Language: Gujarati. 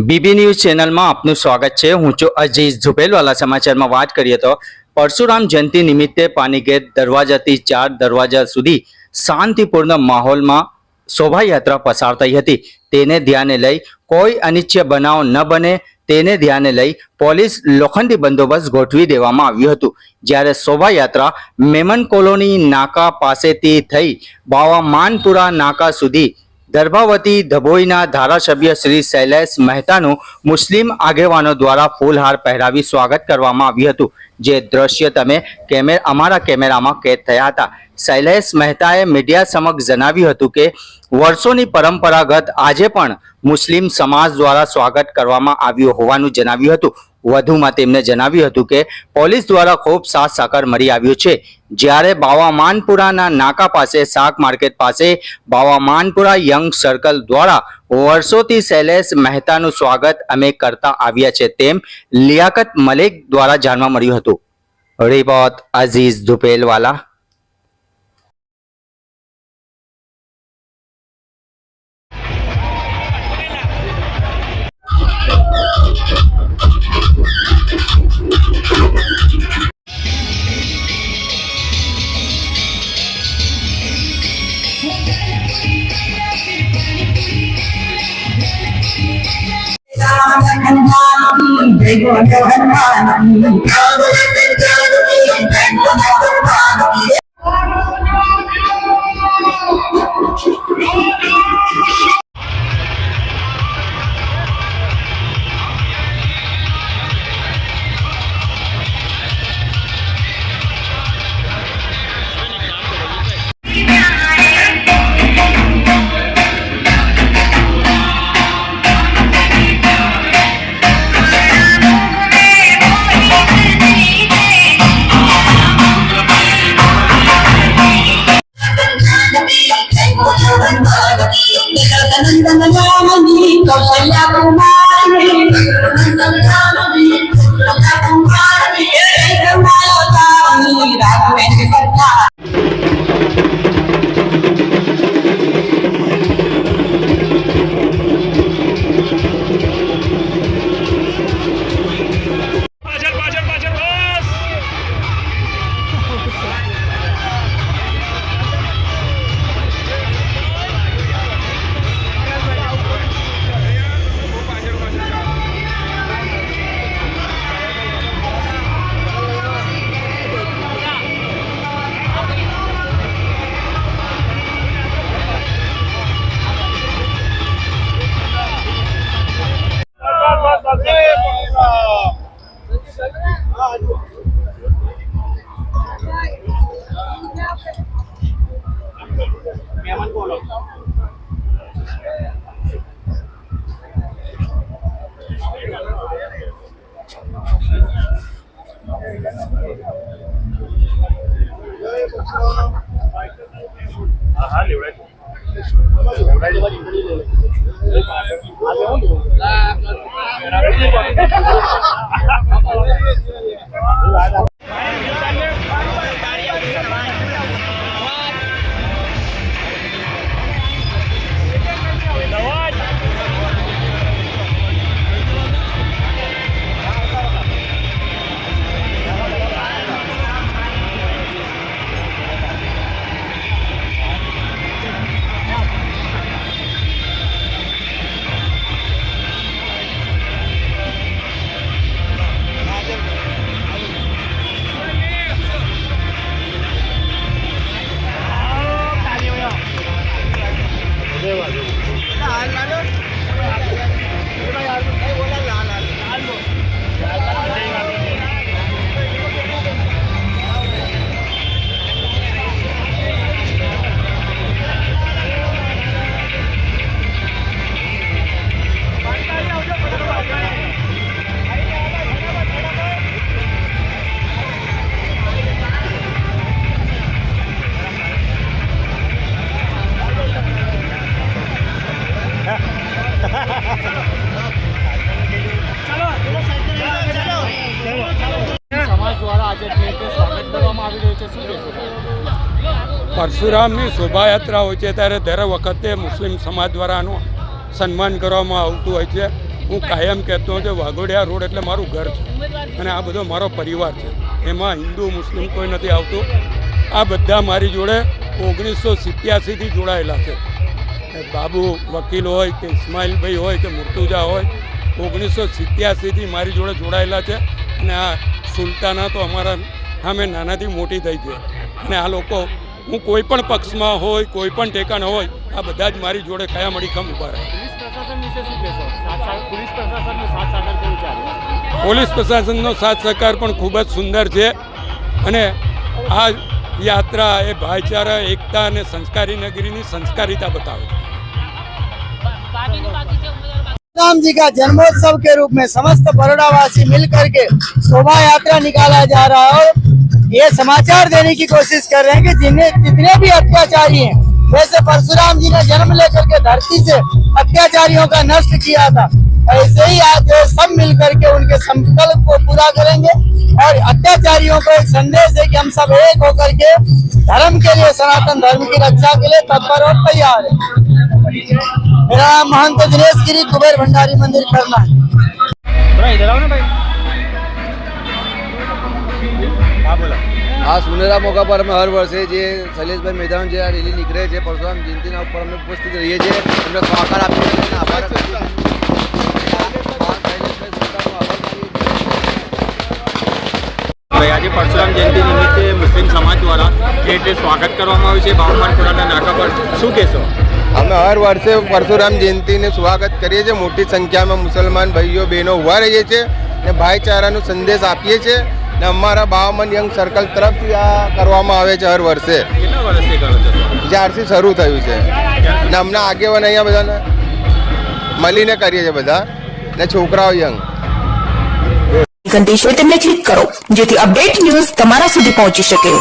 બીબી ન્યૂઝ ચેનલમાં આપનું સ્વાગત છે। હું છું અજીઝ ઝુપેલવાલા। સમાચારમાં વાત કરીએ તો પરશુરામ જયંતિ નિમિત્તે પાનીગેટ દરવાજાથી 4 દરવાજા સુધી શાંતિપૂર્ણ માહોલમાં શોભાયાત્રા પસાર થઈ હતી। તેને ધ્યાને લઈ કોઈ અનિચ્છનીય બનાવ ન બને તેને ધ્યાને લઈ પોલીસ લોખંડી બંદોબસ્ત ગોઠવી દેવામાં આવ્યું હતું। જ્યારે શોભાયાત્રા મેમન કોલોની નાકા પાસેથી થઈ બાવા માનપુરા નાકા સુધી દર્ભાવતી ધભોઈના ધારાસભ્ય શ્રી શૈલેષ મહેતાનું મુસ્લિમ આગેવાનો દ્વારા ફૂલહાર પહેરાવી સ્વાગત કરવામાં આવ્યું હતું। જે દ્રશ્ય તમે અમારા કેમેરામાં કેદ થયા હતા। શૈલેષ મહેતાએ મીડિયા સમક્ષ જણાવ્યું હતું કે વર્ષોની પરંપરાગત આજે પણ મુસ્લિમ સમાજ દ્વારા સ્વાગત કરવામાં આવ્યું હોવાનું જણાવ્યું હતું। વધુમાં તેમણે જણાવ્યું હતું કે પોલીસ દ્વારા ખૂબ સાથ સહકાર મળી આવ્યો છે। જ્યારે બાવા માનપુરાના નાકા પાસે શાક માર્કેટ પાસે બાવા માનપુરા યંગ સર્કલ દ્વારા વર્ષોથી શૈલેષ મહેતાનું સ્વાગત અમે કરતા આવ્યા છે તેમ લિયાકત મલિક દ્વારા જાણવા મળ્યું હતું। Report Aziz ઝુપેલવાલા। પરશુરામની શોભાયાત્રા હોય છે ત્યારે દર વખતે મુસ્લિમ સમાજ દ્વારા આનું સન્માન કરવામાં આવતું હોય છે। હું કાયમ કહેતો હોઉં કે વાઘોડિયા રોડ એટલે મારું ઘર છે અને આ બધો મારો પરિવાર છે. એમાં હિન્દુ મુસ્લિમ કોઈ નથી આવતું. આ બધા મારી જોડે 1987થી જોડાયેલા છે. બાબુ વકીલ હોય કે ઇસ્માઇલભાઈ હોય કે મુર્તુજા હોય, 1987થી મારી જોડે જોડાયેલા છે. અને આ સુલતાના તો અમારા સામે નાનાથી મોટી થઈ છે. અને આ લોકો હું કોઈ પણ પક્ષમાં હોય, કોઈ પણ ઠેકાણે હોય, આ બધા જ મારી જોડે કયા મડીખમ ઊભા રહે. પોલીસ પ્રશાસનનો સાથ સહકાર પણ ખૂબ જ સુંદર છે. અને આ યાત્રા એ ભાઈચારા, એકતા અને સંસ્કારી નગરીની સંસ્કારિતા बतावे. राम जी का जन्मोत्सव के रूप में समस्त बड़ौदावासी मिलकर के शोभा यात्रा निकाला जा रहा है और ये समाचार देने की कोशिश कर रहे हैं कि जितने भी अत्याचारी हैं, जैसे परशुराम जी ने जन्म लेकर के धरती से अत्याचारियों का नष्ट किया था, ऐसे ही आज सब मिलकर के उनके संकल्प को पूरा करेंगे और अत्याचारियों को एक संदेश है कि हम सब एक होकर के धर्म के लिए, सनातन धर्म की रक्षा के लिए तत्पर और तैयार है. मेरा नाम महंत दिनेश गिरी, कुबेर भंडारी मंदिर करना है. આ સુનેરા મોકા પર અમે હર વર્ષે જે શૈલેષભાઈ મેદાન જે આ રેલી નીકળે છે પરશુરામ જયંતિના ઉપર અમે ઉપસ્થિત રહીએ છીએ. એમને સહકાર આપીએ છીએ અને આભાર કરીએ છીએ. આજે પરશુરામ જયંતિ નિમિત્તે મુસ્લિમ સમાજ દ્વારા જે સ્વાગત કરવામાં આવ્યું છે બાવનખોડાના નાકા પર, શું કહેશો? અમે હર વર્ષે પરશુરામ જયંતિનું સ્વાગત કરીએ છીએ. મોટી સંખ્યામાં મુસલમાન ભાઈઓ બહેનો ઉભા રહીએ છીએ અને ભાઈચારાનો સંદેશ આપીએ છીએ. અને અમારા 52 યંગ સર્કલ તરફથી આ કરવામાં આવે છે હર વર્ષે. કેટલા વર્ષથી કરો છો? જ્યારથી શરૂ થયું છે. અને અમને આગેવાન અહીંયા બધાને મળીને કરીએ છીએ બધા, ને છોકરાઓ યંગ. ઘંટી છે તેમને ક્લિક કરો જેથી અપડેટ ન્યૂઝ તમારા સુધી પહોંચી શકે.